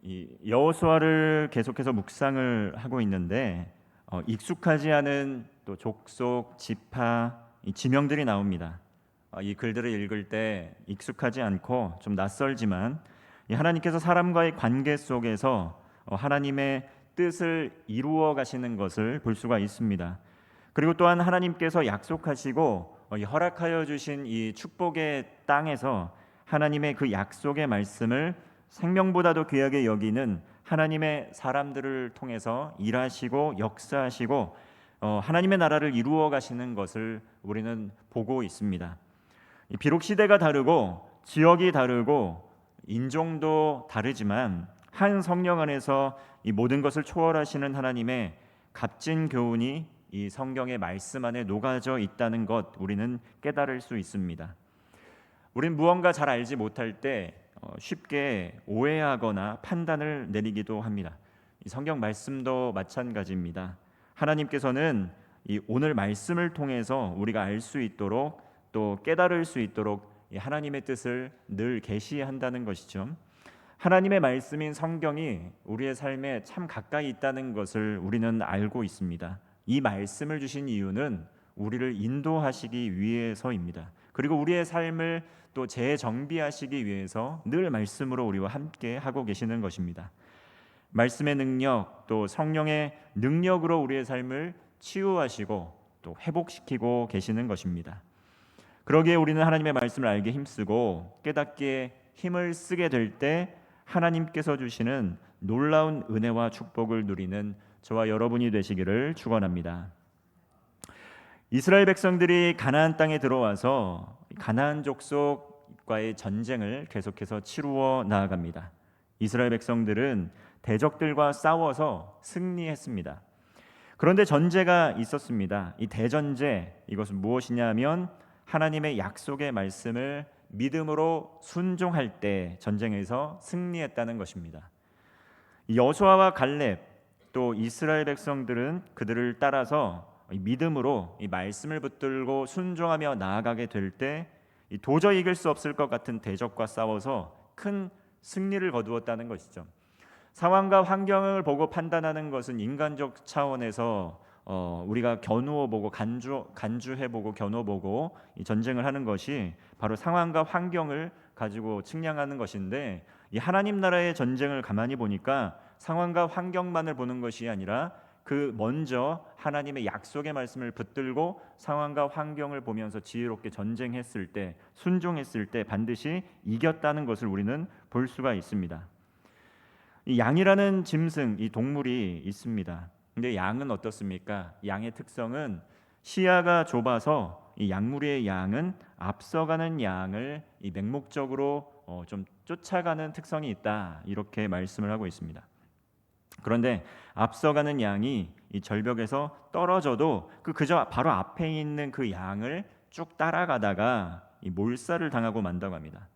이 여호수아를 계속해서 묵상을 하고 있는데 익숙하지 않은 또 족속, 지파, 이 지명들이 나옵니다. 이 글들을 읽을 때 익숙하지 않고 좀 낯설지만 이 하나님께서 사람과의 관계 속에서 하나님의 뜻을 이루어 가시는 것을 볼 수가 있습니다. 그리고 또한 하나님께서 약속하시고 허락하여 주신 이 축복의 땅에서 하나님의 그 약속의 말씀을 생명보다도 귀하게 여기는 하나님의 사람들을 통해서 일하시고 역사하시고 하나님의 나라를 이루어 가시는 것을 우리는 보고 있습니다. 비록 시대가 다르고 지역이 다르고 인종도 다르지만 한 성령 안에서 이 모든 것을 초월하시는 하나님의 값진 교훈이 이 성경의 말씀 안에 녹아져 있다는 것 우리는 깨달을 수 있습니다. 우린 무언가 잘 알지 못할 때 쉽게 오해하거나 판단을 내리기도 합니다. 이 성경 말씀도 마찬가지입니다. 하나님께서는 이 오늘 말씀을 통해서 우리가 알 수 있도록 또 깨달을 수 있도록 이 하나님의 뜻을 늘 계시한다는 것이죠. 하나님의 말씀인 성경이 우리의 삶에 참 가까이 있다는 것을 우리는 알고 있습니다. 이 말씀을 주신 이유는 우리를 인도하시기 위해서입니다. 그리고 우리의 삶을 또 재정비하시기 위해서 늘 말씀으로 우리와 함께 하고 계시는 것입니다. 말씀의 능력 또 성령의 능력으로 우리의 삶을 치유하시고 또 회복시키고 계시는 것입니다. 그러기에 우리는 하나님의 말씀을 알게 힘쓰고 깨닫기에 힘을 쓰게 될 때 하나님께서 주시는 놀라운 은혜와 축복을 누리는 저와 여러분이 되시기를 축원합니다. 이스라엘 백성들이 가나안 땅에 들어와서 가나안 족속과의 전쟁을 계속해서 치루어 나아갑니다. 이스라엘 백성들은 대적들과 싸워서 승리했습니다. 그런데 전제가 있었습니다. 이 대전제, 이것은 무엇이냐면 하나님의 약속의 말씀을 믿음으로 순종할 때 전쟁에서 승리했다는 것입니다. 여호수아와 갈렙 또 이스라엘 백성들은 그들을 따라서 믿음으로 이 말씀을 붙들고 순종하며 나아가게 될 때 도저히 이길 수 없을 것 같은 대적과 싸워서 큰 승리를 거두었다는 것이죠. 상황과 환경을 보고 판단하는 것은 인간적 차원에서 우리가 겨누어 보고 간주해 보고 겨누어 보고 이 전쟁을 하는 것이 바로 상황과 환경을 가지고 측량하는 것인데 이 하나님 나라의 전쟁을 가만히 보니까 상황과 환경만을 보는 것이 아니라 그 먼저 하나님의 약속의 말씀을 붙들고 상황과 환경을 보면서 지혜롭게 전쟁했을 때 순종했을 때 반드시 이겼다는 것을 우리는 볼 수가 있습니다. 이 양이라는 짐승, 이 동물이 있습니다. 근데 양은 어떻습니까? 양의 특성은 시야가 좁아서 이 양무리의 양은 앞서가는 양을 이 맹목적으로 좀 쫓아가는 특성이 있다. 이렇게 말씀을 하고 있습니다. 그런데 앞서가는 양이 이 절벽에서 떨어져도 그저 바로 앞에 있는 그 양을 쭉 따라가다가 이 몰살을 당하고 만다고 합니다.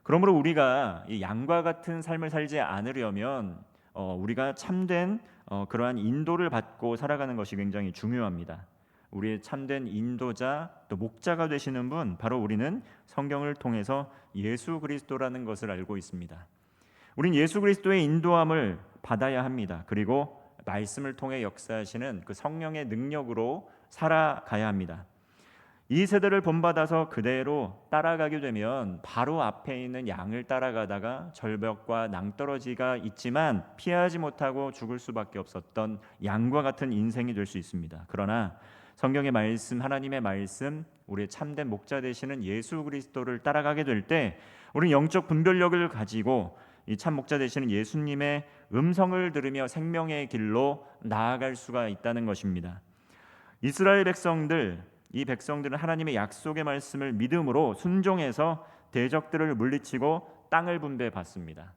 그러므로 우리가 이 양과 같은 삶을 살지 않으려면 우리가 참된 그러한 인도를 받고 살아가는 것이 굉장히 중요합니다. 우리의 참된 인도자 또 목자가 되시는 분 바로 우리는 성경을 통해서 예수 그리스도라는 것을 알고 있습니다. 우린 예수 그리스도의 인도함을 받아야 합니다. 그리고 말씀을 통해 역사하시는 그 성령의 능력으로 살아가야 합니다. 이 세대를 본받아서 그대로 따라가게 되면 바로 앞에 있는 양을 따라가다가 절벽과 낭떠러지가 있지만 피하지 못하고 죽을 수밖에 없었던 양과 같은 인생이 될 수 있습니다. 그러나 성경의 말씀, 하나님의 말씀, 우리의 참된 목자 되시는 예수 그리스도를 따라가게 될 때 우리는 영적 분별력을 가지고 이 참 목자 되시는 예수님의 음성을 들으며 생명의 길로 나아갈 수가 있다는 것입니다. 이스라엘 백성들, 이 백성들은 하나님의 약속의 말씀을 믿음으로 순종해서 대적들을 물리치고 땅을 분배받습니다.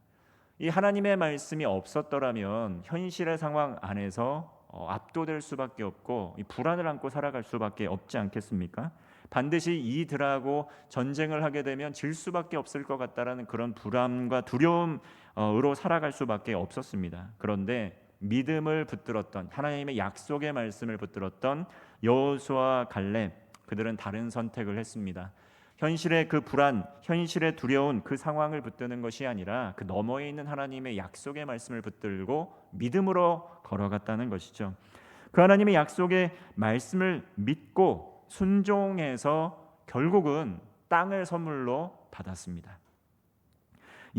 이 하나님의 말씀이 없었더라면 현실의 상황 안에서 압도될 수밖에 없고 이 불안을 안고 살아갈 수밖에 없지 않겠습니까? 반드시 이들하고 전쟁을 하게 되면 질 수밖에 없을 것 같다라는 그런 불안과 두려움으로 살아갈 수밖에 없었습니다. 그런데 믿음을 붙들었던 하나님의 약속의 말씀을 붙들었던 여호수아 갈렙 그들은 다른 선택을 했습니다. 현실의 그 불안, 현실의 두려운 그 상황을 붙드는 것이 아니라 그 너머에 있는 하나님의 약속의 말씀을 붙들고 믿음으로 걸어갔다는 것이죠. 그 하나님의 약속의 말씀을 믿고 순종해서 결국은 땅을 선물로 받았습니다.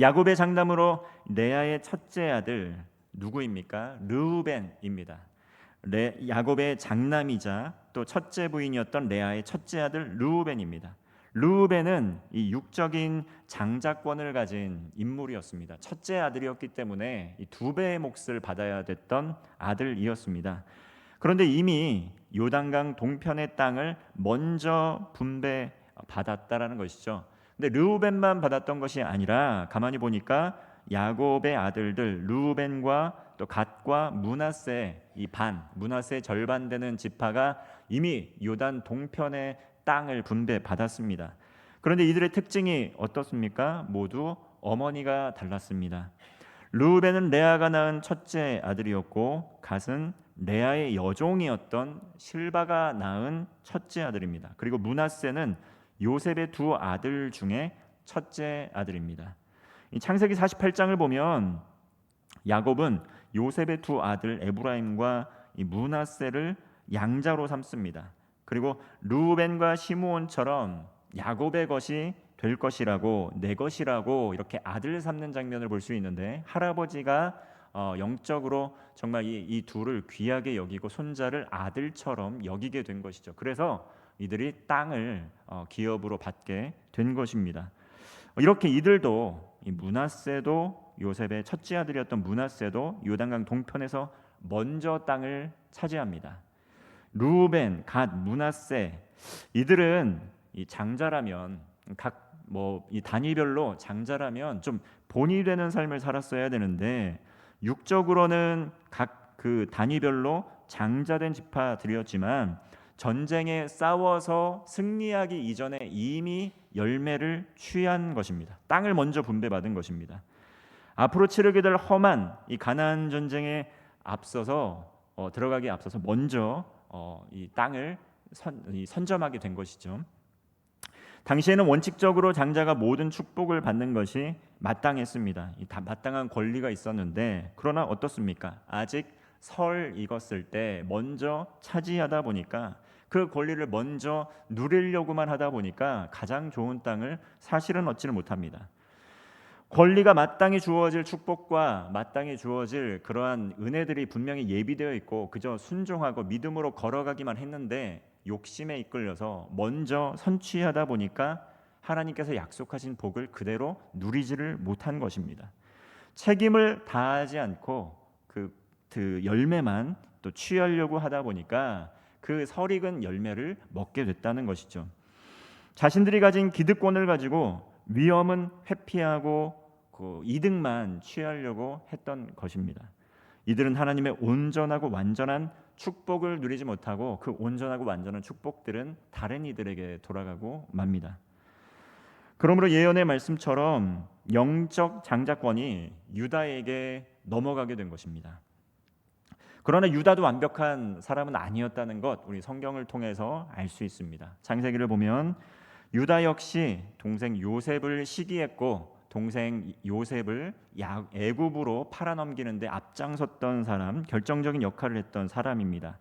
야곱의 장남으로 레아의 첫째 아들 누구입니까? 르우벤입니다. 야곱의 장남이자 또 첫째 부인이었던 레아의 첫째 아들 르우벤입니다. 르우벤은 이 육적인 장자권을 가진 인물이었습니다. 첫째 아들이었기 때문에 이 두 배의 몫을 받아야 됐던 아들이었습니다. 그런데 이미 요단강 동편의 땅을 먼저 분배받았다라는 것이죠. 근데 르우벤만 받았던 것이 아니라 가만히 보니까 야곱의 아들들 르우벤과 또 갓과 므낫세 므낫세의 절반 되는 지파가 이미 요단 동편의 땅을 분배받았습니다. 그런데 이들의 특징이 어떻습니까? 모두 어머니가 달랐습니다. 르우벤은 레아가 낳은 첫째 아들이었고 갓은 레아의 여종이었던 실바가 낳은 첫째 아들입니다. 그리고 므낫세는 요셉의 두 아들 중에 첫째 아들입니다. 이 창세기 48장을 보면 야곱은 요셉의 두 아들 에브라임과 이 므낫세를 양자로 삼습니다. 그리고 르우벤과 시므온처럼 야곱의 것이 될 것이라고 내 것이라고 이렇게 아들을 삼는 장면을 볼 수 있는데 할아버지가 영적으로 정말 이 둘을 귀하게 여기고 손자를 아들처럼 여기게 된 것이죠. 그래서 이들이 땅을 기업으로 받게 된 것입니다. 이렇게 이들도 이 므낫세도 요셉의 첫째 아들이었던 므낫세도 요단강 동편에서 먼저 땅을 차지합니다. 르우벤, 갓, 므낫세 이들은 이 장자라면 각 이 단위별로 장자라면 좀 본이 되는 삶을 살았어야 되는데 육적으로는 각 그 단위별로 장자된 지파들이었지만 전쟁에 싸워서 승리하기 이전에 이미 열매를 취한 것입니다. 땅을 먼저 분배받은 것입니다. 앞으로 치르게 될 험한 이 가나안 전쟁에 앞서서 들어가기에 앞서서 먼저 이 땅을 선점하게 된 것이죠. 당시에는 원칙적으로 장자가 모든 축복을 받는 것이 마땅했습니다. 마땅한 권리가 있었는데 그러나 어떻습니까? 아직 설 익었을 때 먼저 차지하다 보니까 그 권리를 먼저 누리려고만 하다 보니까 가장 좋은 땅을 사실은 얻지를 못합니다. 권리가 마땅히 주어질 축복과 마땅히 주어질 그러한 은혜들이 분명히 예비되어 있고 그저 순종하고 믿음으로 걸어가기만 했는데 욕심에 이끌려서 먼저 선취하다 보니까 하나님께서 약속하신 복을 그대로 누리지를 못한 것입니다. 책임을 다하지 않고 그 열매만 또 취하려고 하다 보니까 그 설익은 열매를 먹게 됐다는 것이죠. 자신들이 가진 기득권을 가지고 위험은 회피하고 그 이득만 취하려고 했던 것입니다. 이들은 하나님의 온전하고 완전한 축복을 누리지 못하고 그 온전하고 완전한 축복들은 다른 이들에게 돌아가고 맙니다. 그러므로 예언의 말씀처럼 영적 장자권이 유다에게 넘어가게 된 것입니다. 그러나 유다도 완벽한 사람은 아니었다는 것 우리 성경을 통해서 알 수 있습니다. 창세기를 보면 유다 역시 동생 요셉을 시기했고 동생 요셉을 애굽으로 팔아넘기는데 앞장섰던 사람, 결정적인 역할을 했던 사람입니다.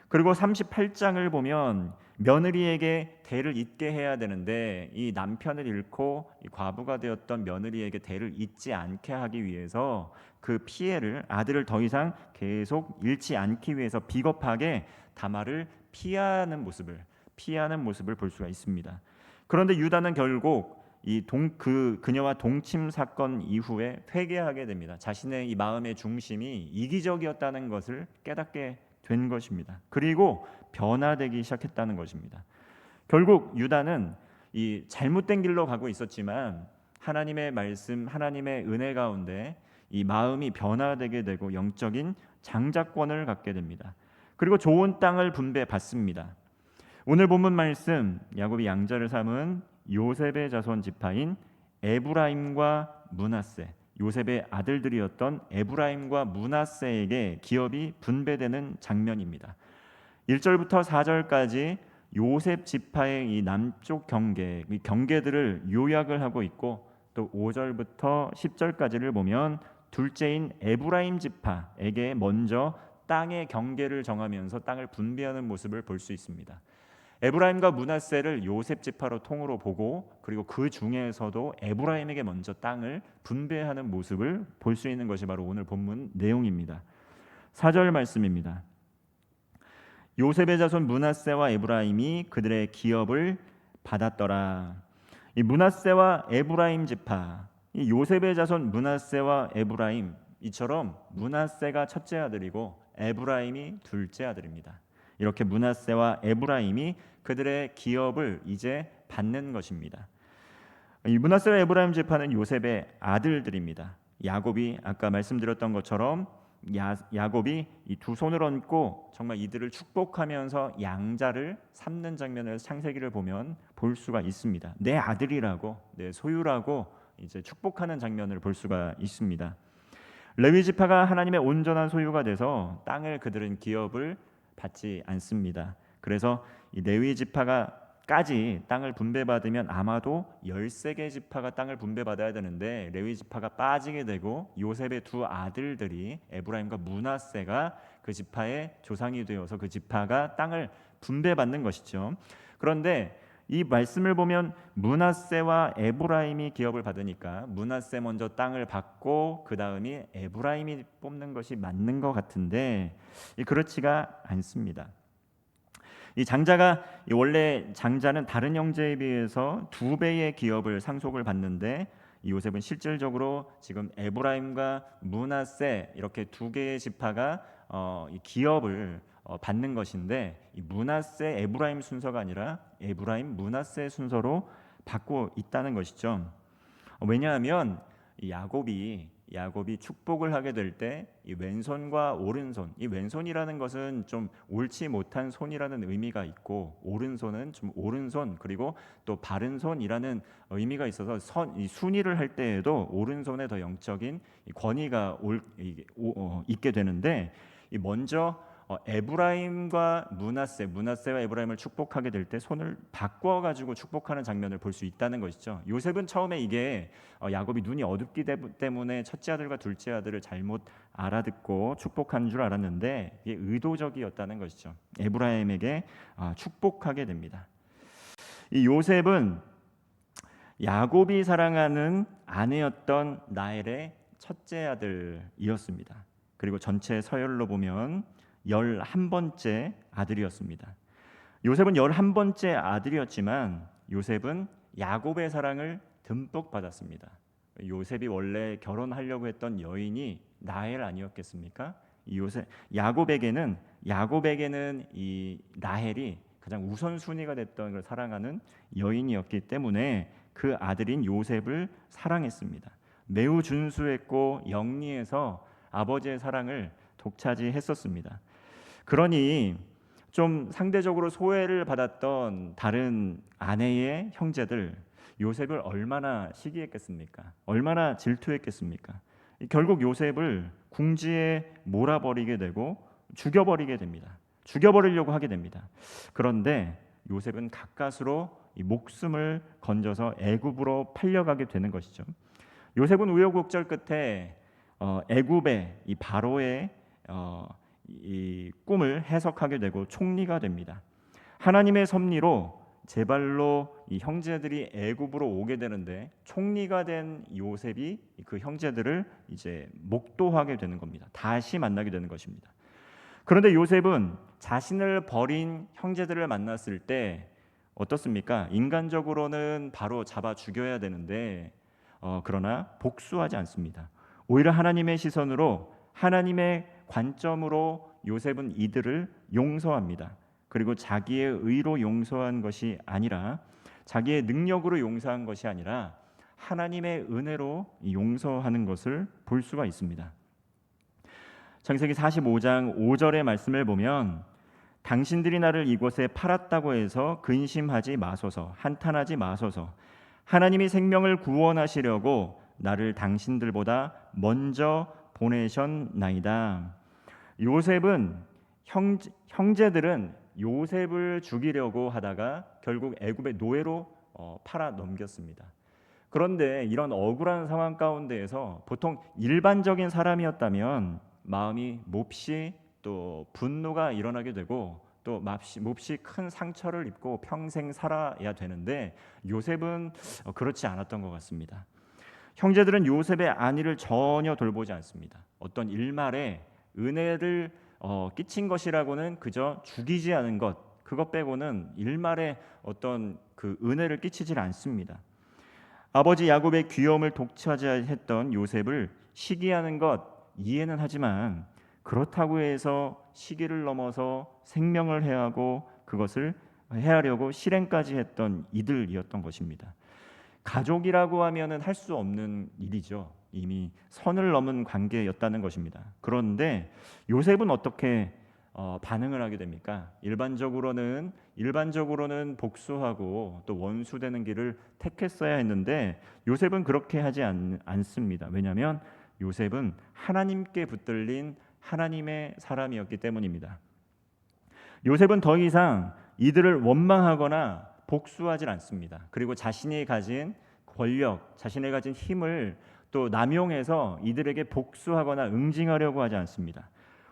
그리고 38장을 보면 며느리에게 대를 잇게 해야 되는데 이 남편을 잃고 이 과부가 되었던 며느리에게 대를 잇지 않게 하기 위해서 그 피해를 아들을 더 이상 계속 잃지 않기 위해서 비겁하게 다말을 피하는 모습을 볼 수가 있습니다. 그런데 유다는 결국 그녀와 동침 사건 이후에 회개하게 됩니다. 자신의 이 마음의 중심이 이기적이었다는 것을 깨닫게 된 것입니다. 그리고 변화되기 시작했다는 것입니다. 결국 유다는 이 잘못된 길로 가고 있었지만 하나님의 말씀, 하나님의 은혜 가운데 이 마음이 변화되게 되고 영적인 장자권을 갖게 됩니다. 그리고 좋은 땅을 분배받습니다. 오늘 본문 말씀 야곱이 양자를 삼은 요셉의 자손 지파인 에브라임과 므낫세, 요셉의 아들들이었던 에브라임과 므낫세에게 기업이 분배되는 장면입니다. 1절부터 4절까지 요셉 지파의 이 남쪽 경계, 이 경계들을 요약을 하고 있고, 또 5절부터 10절까지를 보면 둘째인 에브라임 지파에게 먼저 땅의 경계를 정하면서 땅을 분배하는 모습을 볼 수 있습니다. 에브라임과 므낫세를 요셉 지파로 통으로 보고, 그리고 그 중에서도 에브라임에게 먼저 땅을 분배하는 모습을 볼 수 있는 것이 바로 오늘 본문 내용입니다. 4절 말씀입니다. 요셉의 자손 므낫세와 에브라임이 그들의 기업을 받았더라. 이 므낫세와 에브라임 지파, 이 요셉의 자손 므낫세와 에브라임, 이처럼 므낫세가 첫째 아들이고 에브라임이 둘째 아들입니다. 이렇게 므낫세와 에브라임이 그들의 기업을 이제 받는 것입니다. 이 므낫세와 에브라임 지파는 요셉의 아들들입니다. 야곱이 아까 말씀드렸던 것처럼 야곱이 이 두 손을 얹고 정말 이들을 축복하면서 양자를 삼는 장면을 창세기를 보면 볼 수가 있습니다. 내 아들이라고, 내 소유라고 이제 축복하는 장면을 볼 수가 있습니다. 레위 지파가 하나님의 온전한 소유가 돼서 땅을 그들은 기업을 받지 않습니다. 그래서 이 레위 지파가까지 땅을 분배받으면 아마도 13개 지파가 땅을 분배받아야 되는데, 레위 지파가 빠지게 되고 요셉의 두 아들들이 에브라임과 므낫세가 그 지파의 조상이 되어서 그 지파가 땅을 분배받는 것이죠. 그런데 이 말씀을 보면 므낫세와 에브라임이 기업을 받으니까 므낫세 먼저 땅을 받고 그 다음이 에브라임이 뽑는 것이 맞는 것 같은데, 그렇지가 않습니다. 이 장자가, 원래 장자는 다른 형제에 비해서 2배의 기업을 상속을 받는데, 이 요셉은 실질적으로 지금 에브라임과 므낫세 이렇게 2개의 지파가 이 기업을 받는 것인데, 이 므낫세 에브라임 순서가 아니라 에브라임 므낫세 순서로 받고 있다는 것이죠. 왜냐하면 이 야곱이 축복을 하게 될 때 이 왼손과 오른손, 이 왼손이라는 것은 좀 옳지 못한 손이라는 의미가 있고, 오른손은 좀 오른손, 그리고 또 바른 손이라는 의미가 있어서 이 순위를 할 때에도 오른손에 더 영적인 권위가 있게 되는데, 이 먼저 에브라임과 므낫세와 에브라임을 축복하게 될 때 손을 바꿔 가지고 축복하는 장면을 볼 수 있다는 것이죠. 요셉은 처음에 이게 야곱이 눈이 어둡기 때문에 첫째 아들과 둘째 아들을 잘못 알아듣고 축복한 줄 알았는데, 이게 의도적이었다는 것이죠. 에브라임에게 축복하게 됩니다. 이 요셉은 야곱이 사랑하는 아내였던 라헬의 첫째 아들이었습니다. 그리고 전체 서열로 보면 11번째 아들이었습니다. 요셉은 11번째 아들이었지만 야곱은 야곱의 사랑을 듬뿍 받았습니다. 요셉이 원래 결혼하려고 했던 여인이 라헬 아니었겠습니까? 야곱에게는 이 라헬이 가장 우선순위가 됐던 걸 사랑하는 여인이었기 때문에 그 아들인 요셉을 사랑했습니다. 매우 준수했고 영리해서 아버지의 사랑을 독차지했었습니다. 그러니 좀 상대적으로 소외를 받았던 다른 아내의 형제들, 요셉을 얼마나 시기했겠습니까? 얼마나 질투했겠습니까? 결국 요셉을 궁지에 몰아버리게 되고 죽여버리게 됩니다. 죽여버리려고 하게 됩니다. 그런데 요셉은 가까스로 이 목숨을 건져서 애굽으로 팔려가게 되는 것이죠. 요셉은 우여곡절 끝에 애굽의 이 바로의 이 꿈을 해석하게 되고 총리가 됩니다. 하나님의 섭리로 제발로 이 형제들이 애굽으로 오게 되는데, 총리가 된 요셉이 그 형제들을 이제 목도하게 되는 겁니다. 다시 만나게 되는 것입니다. 그런데 요셉은 자신을 버린 형제들을 만났을 때 어떻습니까? 인간적으로는 바로 잡아 죽여야 되는데 그러나 복수하지 않습니다. 오히려 하나님의 시선으로, 하나님의 관점으로 요셉은 이들을 용서합니다. 그리고 자기의 의로 용서한 것이 아니라, 자기의 능력으로 용서한 것이 아니라 하나님의 은혜로 용서하는 것을 볼 수가 있습니다. 창세기 45장 5절의 말씀을 보면, 당신들이 나를 이곳에 팔았다고 해서 근심하지 마소서, 한탄하지 마소서. 하나님이 생명을 구원하시려고 나를 당신들보다 먼저 보내셨나이다. 요셉은 형제들은 요셉을 죽이려고 하다가 결국 애굽의 노예로 팔아 넘겼습니다. 그런데 이런 억울한 상황 가운데에서 보통 일반적인 사람이었다면 마음이 몹시 또 분노가 일어나게 되고 또 몹시 큰 상처를 입고 평생 살아야 되는데 요셉은 그렇지 않았던 것 같습니다. 형제들은 요셉의 안위를 전혀 돌보지 않습니다. 어떤 일말에 은혜를 끼친 것이라고는 그저 죽이지 않은 것, 그것 빼고는 일말에 어떤 그 은혜를 끼치질 않습니다. 아버지 야곱의 귀여움을 독차지했던 요셉을 시기하는 것 이해는 하지만 그렇다고 해서 시기를 넘어서 생명을 해하고 그것을 해하려고 실행까지 했던 이들이었던 것입니다. 가족이라고 하면은 할 수 없는 일이죠. 이미 선을 넘은 관계였다는 것입니다. 그런데 요셉은 어떻게 반응을 하게 됩니까? 일반적으로는 복수하고 또 원수되는 길을 택했어야 했는데 요셉은 그렇게 하지 않습니다. 왜냐하면 요셉은 하나님께 붙들린 하나님의 사람이었기 때문입니다. 요셉은 더 이상 이들을 원망하거나 복수하지 않습니다. 그리고 자신이 가진 권력, 자신이 가진 힘을 또 남용해서 이들에게 복수하거나 응징하려고 하지 않습니다.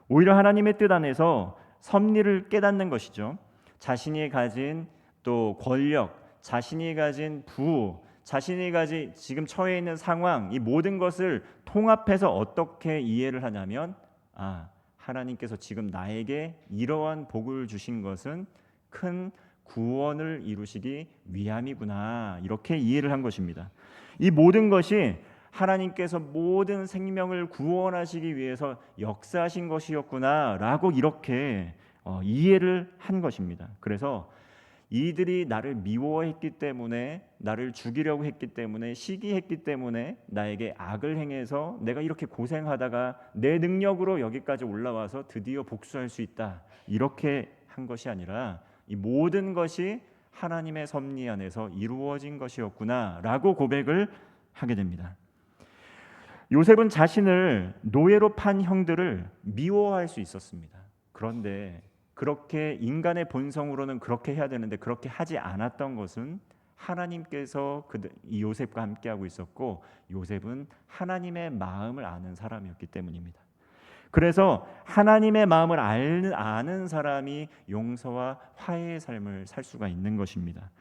오히려 하나님의 뜻 안에서 섭리를 깨닫는 것이죠. 자신이 가진 또 권력, 자신이 가진 부호, 자신이 가진 지금 처해 있는 상황, 이 모든 것을 통합해서 어떻게 이해를 하냐면 하나님께서 지금 나에게 이러한 복을 주신 것은 큰 구원을 이루시기 위함이구나, 이렇게 이해를 한 것입니다. 이 모든 것이 하나님께서 모든 생명을 구원하시기 위해서 역사하신 것이었구나라고 이렇게 이해를 한 것입니다. 그래서 이들이 나를 미워했기 때문에, 나를 죽이려고 했기 때문에, 시기했기 때문에 나에게 악을 행해서 내가 이렇게 고생하다가 내 능력으로 여기까지 올라와서 드디어 복수할 수 있다, 이렇게 한 것이 아니라 이 모든 것이 하나님의 섭리 안에서 이루어진 것이었구나라고 고백을 하게 됩니다. 요셉은 자신을 노예로 판 형들을 미워할 수 있었습니다. 그런데 그렇게 인간의 본성으로는 그렇게 해야 되는데 그렇게 하지 않았던 것은 하나님께서 이 요셉과 함께하고 있었고, 요셉은 하나님의 마음을 아는 사람이었기 때문입니다. 그래서 하나님의 마음을 아는 사람이 용서와 화해의 삶을 살 수가 있는 것입니다.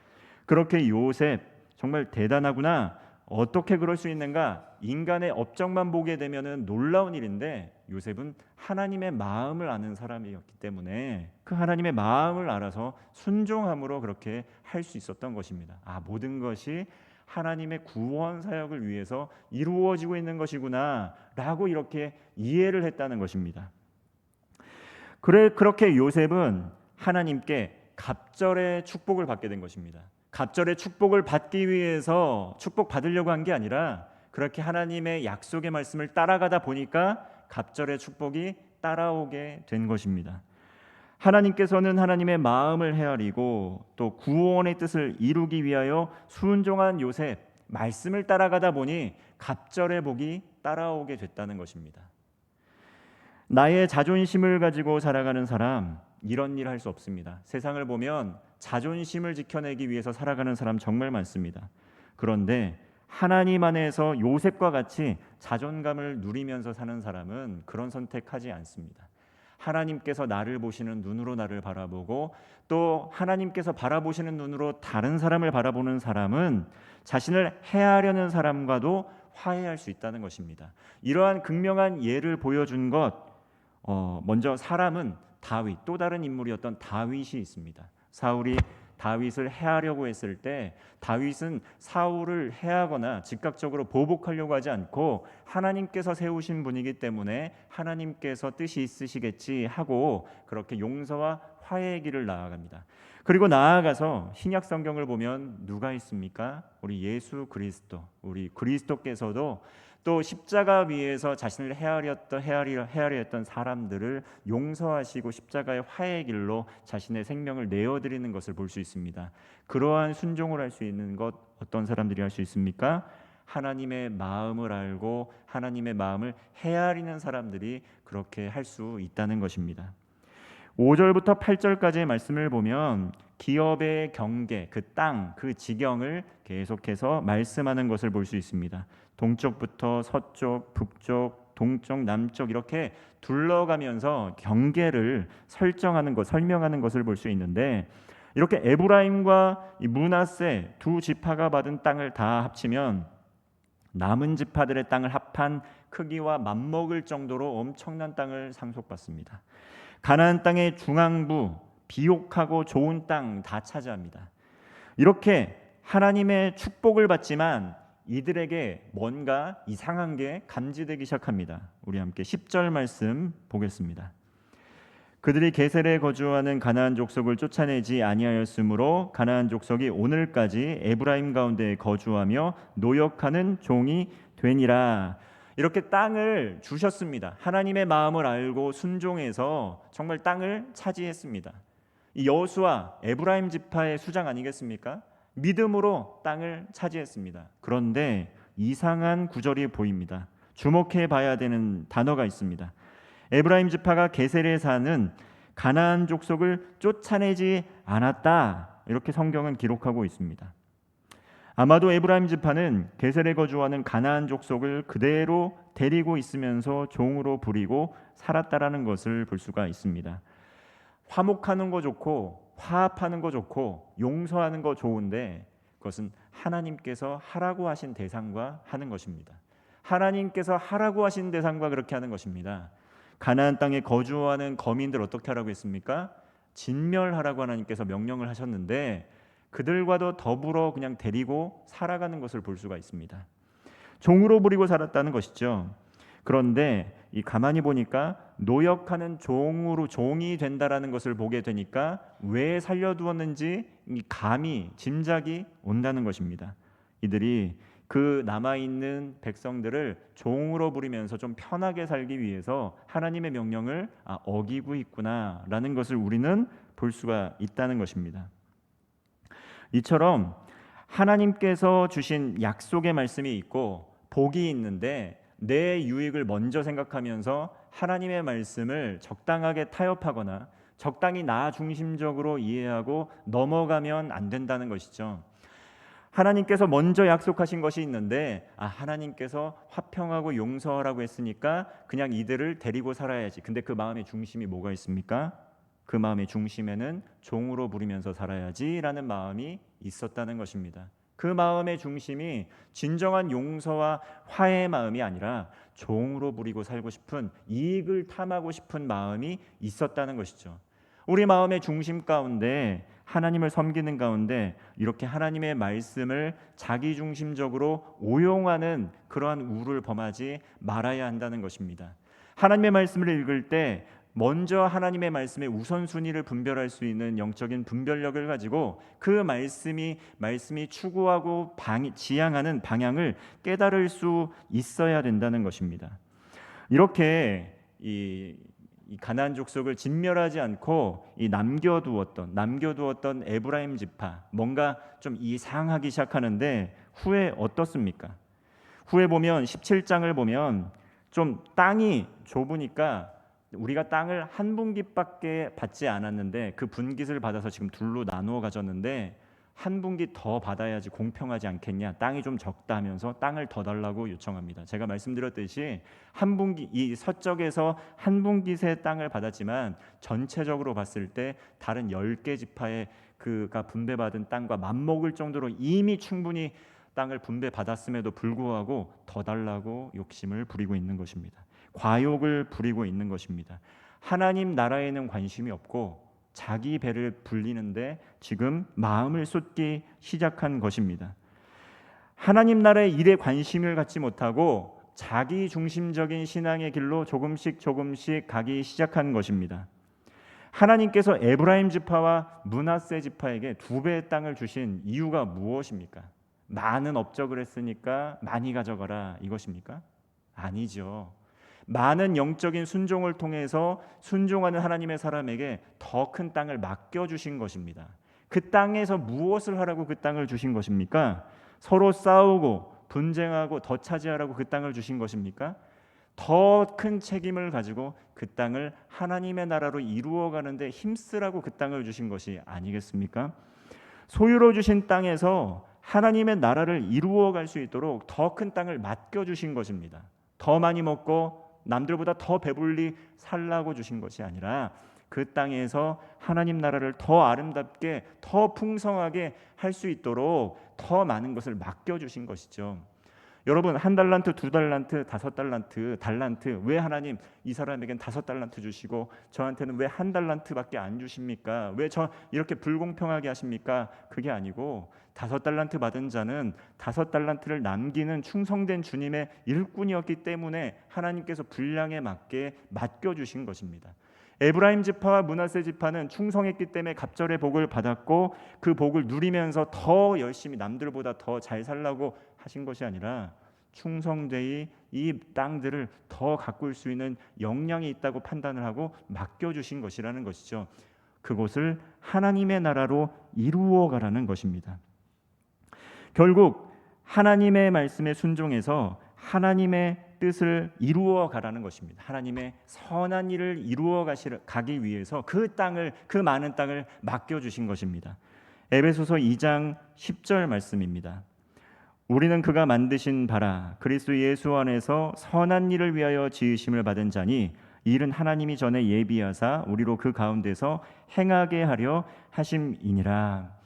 그렇게 요셉 정말 대단하구나, 어떻게 그럴 수 있는가, 인간의 업적만 보게 되면은 놀라운 일인데 요셉은 하나님의 마음을 아는 사람이었기 때문에 그 하나님의 마음을 알아서 순종함으로 그렇게 할 수 있었던 것입니다. 모든 것이 하나님의 구원 사역을 위해서 이루어지고 있는 것이구나 라고 이렇게 이해를 했다는 것입니다. 그렇게 요셉은 하나님께 갑절의 축복을 받게 된 것입니다. 갑절의 축복을 받기 위해서 축복받으려고 한 게 아니라 그렇게 하나님의 약속의 말씀을 따라가다 보니까 갑절의 축복이 따라오게 된 것입니다. 하나님께서는 하나님의 마음을 헤아리고 또 구원의 뜻을 이루기 위하여 순종한 요셉, 말씀을 따라가다 보니 갑절의 복이 따라오게 됐다는 것입니다. 나의 자존심을 가지고 살아가는 사람, 이런 일 할 수 없습니다. 세상을 보면 자존심을 지켜내기 위해서 살아가는 사람 정말 많습니다. 그런데 하나님 안에서 요셉과 같이 자존감을 누리면서 사는 사람은 그런 선택하지 않습니다. 하나님께서 나를 보시는 눈으로 나를 바라보고 또 하나님께서 바라보시는 눈으로 다른 사람을 바라보는 사람은 자신을 해하려는 사람과도 화해할 수 있다는 것입니다. 이러한 극명한 예를 보여준 것, 먼저 사람은 다윗, 또 다른 인물이었던 다윗이 있습니다. 사울이 다윗을 해하려고 했을 때 다윗은 사울을 해하거나 즉각적으로 보복하려고 하지 않고 하나님께서 세우신 분이기 때문에 하나님께서 뜻이 있으시겠지 하고 그렇게 용서와 화해의 길을 나아갑니다. 그리고 나아가서 신약 성경을 보면 누가 있습니까? 우리 예수 그리스도, 우리 그리스도께서도 또 십자가 위에서 자신을 헤아려 했던 사람들을 용서하시고 십자가의 화해의 길로 자신의 생명을 내어드리는 것을 볼 수 있습니다. 그러한 순종을 할 수 있는 것 어떤 사람들이 할 수 있습니까? 하나님의 마음을 알고 하나님의 마음을 헤아리는 사람들이 그렇게 할 수 있다는 것입니다. 5절부터 8절까지의 말씀을 보면 기업의 경계, 그 땅, 그 지경을 계속해서 말씀하는 것을 볼 수 있습니다. 동쪽부터 서쪽, 북쪽, 동쪽, 남쪽 이렇게 둘러가면서 경계를 설정하는 것, 설명하는 것을 볼 수 있는데, 이렇게 에브라임과 이 므낫세 두 지파가 받은 땅을 다 합치면 남은 지파들의 땅을 합한 크기와 맞먹을 정도로 엄청난 땅을 상속받습니다. 가나안 땅의 중앙부, 비옥하고 좋은 땅 다 차지합니다. 이렇게 하나님의 축복을 받지만 이들에게 뭔가 이상한 게 감지되기 시작합니다. 우리 함께 10절 말씀 보겠습니다. 그들이 게셀에 거주하는 가나안 족속을 쫓아내지 아니하였으므로 가나안 족속이 오늘까지 에브라임 가운데 거주하며 노역하는 종이 되니라. 이렇게 땅을 주셨습니다. 하나님의 마음을 알고 순종해서 정말 땅을 차지했습니다. 이 여호수아 에브라임 지파의 수장 아니겠습니까? 믿음으로 땅을 차지했습니다. 그런데 이상한 구절이 보입니다. 주목해 봐야 되는 단어가 있습니다. 에브라임 지파가 게셀에 사는 가나안 족속을 쫓아내지 않았다, 이렇게 성경은 기록하고 있습니다. 아마도 에브라임 지파는 게셀에 거주하는 가나안 족속을 그대로 데리고 있으면서 종으로 부리고 살았다라는 것을 볼 수가 있습니다. 화목하는 거 좋고 화합하는 거 좋고 용서하는 거 좋은데 그것은 하나님께서 하라고 하신 대상과 하는 것입니다. 하나님께서 하라고 하신 대상과 그렇게 하는 것입니다. 가나안 땅에 거주하는 거민들 어떻게 하라고 했습니까? 진멸하라고 하나님께서 명령을 하셨는데 그들과도 더불어 그냥 데리고 살아가는 것을 볼 수가 있습니다. 종으로 부리고 살았다는 것이죠. 그런데 이 가만히 보니까 노역하는 종으로 종이 된다라는 것을 보게 되니까 왜 살려두었는지 감이 짐작이 온다는 것입니다. 이들이 그 남아있는 백성들을 종으로 부리면서 좀 편하게 살기 위해서 하나님의 명령을 어기고 있구나라는 것을 우리는 볼 수가 있다는 것입니다. 이처럼 하나님께서 주신 약속의 말씀이 있고 복이 있는데 내 유익을 먼저 생각하면서 하나님의 말씀을 적당하게 타협하거나 적당히 나 중심적으로 이해하고 넘어가면 안 된다는 것이죠. 하나님께서 먼저 약속하신 것이 있는데 하나님께서 화평하고 용서하라고 했으니까 그냥 이들을 데리고 살아야지. 근데 그 마음의 중심이 뭐가 있습니까? 그 마음의 중심에는 종으로 부리면서 살아야지라는 마음이 있었다는 것입니다. 그 마음의 중심이 진정한 용서와 화해의 마음이 아니라 종으로 부리고 살고 싶은, 이익을 탐하고 싶은 마음이 있었다는 것이죠. 우리 마음의 중심 가운데, 하나님을 섬기는 가운데 이렇게 하나님의 말씀을 자기중심적으로 오용하는 그러한 우를 범하지 말아야 한다는 것입니다. 하나님의 말씀을 읽을 때 먼저 하나님의 말씀의 우선순위를 분별할 수 있는 영적인 분별력을 가지고 그 말씀이 추구하고 지향하는 방향을 깨달을 수 있어야 된다는 것입니다. 이렇게 이 가나안 족속을 진멸하지 않고 남겨두었던 에브라임 지파, 뭔가 좀 이상하기 시작하는데 후에 어떻습니까? 후에 보면 17장을 보면 좀 땅이 좁으니까 우리가 땅을 한 분깃밖에 받지 않았는데 그 분깃을 받아서 지금 둘로 나누어 가졌는데 한 분깃 더 받아야지 공평하지 않겠냐, 땅이 좀 적다 하면서 땅을 더 달라고 요청합니다. 제가 말씀드렸듯이 한 분깃, 이 서쪽에서 한 분깃의 땅을 받았지만 전체적으로 봤을 때 다른 10개 지파의 그가 분배받은 땅과 맞먹을 정도로 이미 충분히 땅을 분배받았음에도 불구하고 더 달라고 욕심을 부리고 있는 것입니다. 과욕을 부리고 있는 것입니다. 하나님 나라에는 관심이 없고 자기 배를 불리는데 지금 마음을 쏟기 시작한 것입니다. 하나님 나라의 일에 관심을 갖지 못하고 자기 중심적인 신앙의 길로 조금씩 가기 시작한 것입니다. 하나님께서 에브라임 지파와 므낫세 지파에게 2배의 땅을 주신 이유가 무엇입니까? 많은 업적을 했으니까 많이 가져가라 이것입니까? 아니죠. 많은 영적인 순종을 통해서 순종하는 하나님의 사람에게 더 큰 땅을 맡겨주신 것입니다. 그 땅에서 무엇을 하라고 그 땅을 주신 것입니까? 서로 싸우고 분쟁하고 더 차지하라고 그 땅을 주신 것입니까? 더 큰 책임을 가지고 그 땅을 하나님의 나라로 이루어가는데 힘쓰라고 그 땅을 주신 것이 아니겠습니까? 소유로 주신 땅에서 하나님의 나라를 이루어갈 수 있도록 더 큰 땅을 맡겨주신 것입니다. 더 많이 먹고 남들보다 더 배불리 살라고 주신 것이 아니라 그 땅에서 하나님 나라를 더 아름답게 더 풍성하게 할 수 있도록 더 많은 것을 맡겨주신 것이죠. 여러분, 1달란트, 2달란트, 5달란트, 왜 하나님 이 사람에겐 5달란트 주시고 저한테는 왜 1달란트밖에 안 주십니까? 왜 저 이렇게 불공평하게 하십니까? 그게 아니고 5달란트 받은 자는 5달란트를 남기는 충성된 주님의 일꾼이었기 때문에 하나님께서 분량에 맞게 맡겨주신 것입니다. 에브라임 지파와 므낫세 지파는 충성했기 때문에 갑절의 복을 받았고 그 복을 누리면서 더 열심히 남들보다 더 잘 살라고 하신 것이 아니라 충성되이 이 땅들을 더 가꿀 수 있는 역량이 있다고 판단을 하고 맡겨주신 것이라는 것이죠. 그곳을 하나님의 나라로 이루어가라는 것입니다. 결국 하나님의 말씀에 순종해서 하나님의 뜻을 이루어 가라는 것입니다. 하나님의 선한 일을 이루어 가기 위해서 그 땅을, 그 많은 땅을 맡겨주신 것입니다. 에베소서 2장 10절 말씀입니다. 우리는 그가 만드신 바라 그리스도 예수 안에서 선한 일을 위하여 지으심을 받은 자니 이 일은 하나님이 전에 예비하사 우리로 그 가운데서 행하게 하려 하심이니라.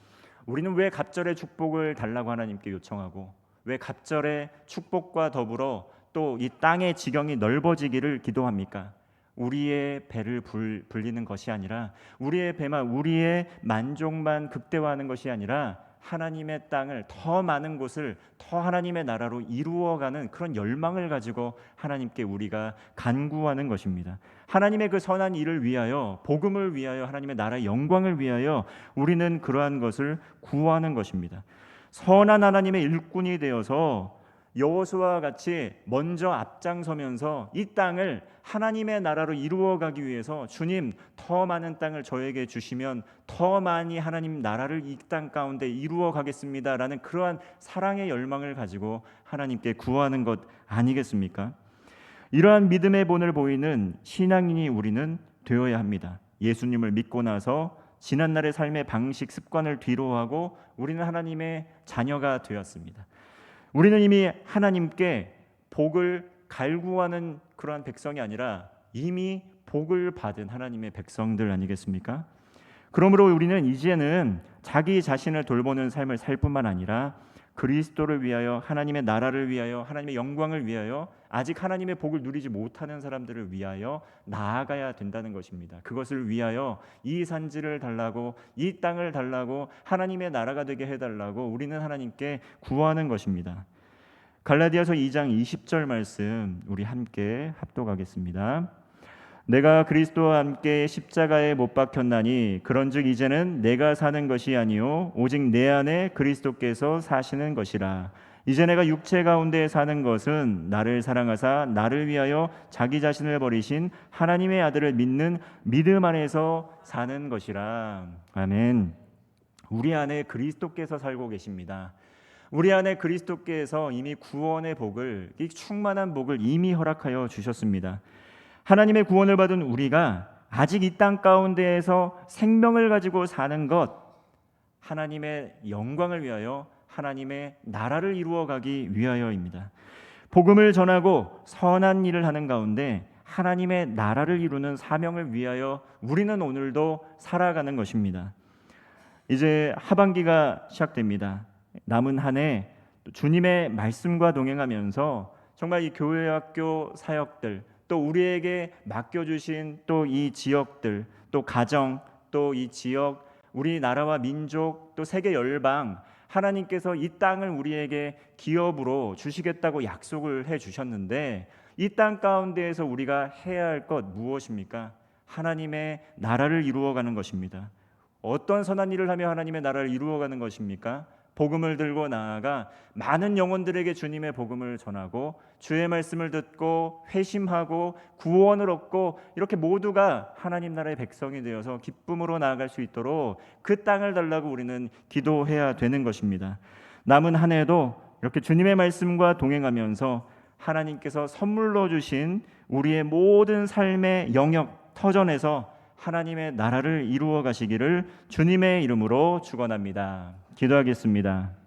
우리는 왜 갑절의 축복을 달라고 하나님께 요청하고 왜 갑절의 축복과 더불어 또 이 땅의 지경이 넓어지기를 기도합니까? 우리의 배를 불리는 것이 아니라 우리의 배만 우리의 만족만 극대화하는 것이 아니라 하나님의 땅을 더 많은 곳을 더 하나님의 나라로 이루어가는 그런 열망을 가지고 하나님께 우리가 간구하는 것입니다. 하나님의 그 선한 일을 위하여 복음을 위하여 하나님의 나라의 영광을 위하여 우리는 그러한 것을 구하는 것입니다. 선한 하나님의 일꾼이 되어서 여호수아와 같이 먼저 앞장서면서 이 땅을 하나님의 나라로 이루어가기 위해서 주님 더 많은 땅을 저에게 주시면 더 많이 하나님 나라를 이 땅 가운데 이루어 가겠습니다라는 그러한 사랑의 열망을 가지고 하나님께 구하는 것 아니겠습니까? 이러한 믿음의 본을 보이는 신앙인이 우리는 되어야 합니다. 예수님을 믿고 나서 지난날의 삶의 방식, 습관을 뒤로하고 우리는 하나님의 자녀가 되었습니다. 우리는 이미 하나님께 복을 갈구하는 그러한 백성이 아니라 이미 복을 받은 하나님의 백성들 아니겠습니까? 그러므로 우리는 이제는 자기 자신을 돌보는 삶을 살 뿐만 아니라 그리스도를 위하여, 하나님의 나라를 위하여, 하나님의 영광을 위하여 아직 하나님의 복을 누리지 못하는 사람들을 위하여 나아가야 된다는 것입니다. 그것을 위하여 이 산지를 달라고, 이 땅을 달라고, 하나님의 나라가 되게 해달라고 우리는 하나님께 구하는 것입니다. 갈라디아서 2장 20절 말씀 우리 함께 합독하겠습니다. 내가 그리스도와 함께 십자가에 못 박혔나니 그런즉 이제는 내가 사는 것이 아니요 오직 내 안에 그리스도께서 사시는 것이라. 이제 내가 육체 가운데 사는 것은 나를 사랑하사 나를 위하여 자기 자신을 버리신 하나님의 아들을 믿는 믿음 안에서 사는 것이라. 아멘. 우리 안에 그리스도께서 살고 계십니다. 우리 안에 그리스도께서 이미 구원의 복을, 이 충만한 복을 이미 허락하여 주셨습니다. 하나님의 구원을 받은 우리가 아직 이 땅 가운데에서 생명을 가지고 사는 것, 하나님의 영광을 위하여, 하나님의 나라를 이루어가기 위하여입니다. 복음을 전하고 선한 일을 하는 가운데 하나님의 나라를 이루는 사명을 위하여 우리는 오늘도 살아가는 것입니다. 이제 하반기가 시작됩니다. 남은 한 해 주님의 말씀과 동행하면서 정말 이 교회 학교 사역들, 또 우리에게 맡겨주신 또 이 지역들, 또 가정, 또 이 지역, 우리나라와 민족, 또 세계 열방, 하나님께서 이 땅을 우리에게 기업으로 주시겠다고 약속을 해주셨는데 이 땅 가운데에서 우리가 해야 할 것 무엇입니까? 하나님의 나라를 이루어가는 것입니다. 어떤 선한 일을 하며 하나님의 나라를 이루어가는 것입니까? 복음을 들고 나아가 많은 영혼들에게 주님의 복음을 전하고 주의 말씀을 듣고 회심하고 구원을 얻고 이렇게 모두가 하나님 나라의 백성이 되어서 기쁨으로 나아갈 수 있도록 그 땅을 달라고 우리는 기도해야 되는 것입니다. 남은 한 해도 이렇게 주님의 말씀과 동행하면서 하나님께서 선물로 주신 우리의 모든 삶의 영역 터전에서 하나님의 나라를 이루어 가시기를 주님의 이름으로 축원합니다. 기도하겠습니다.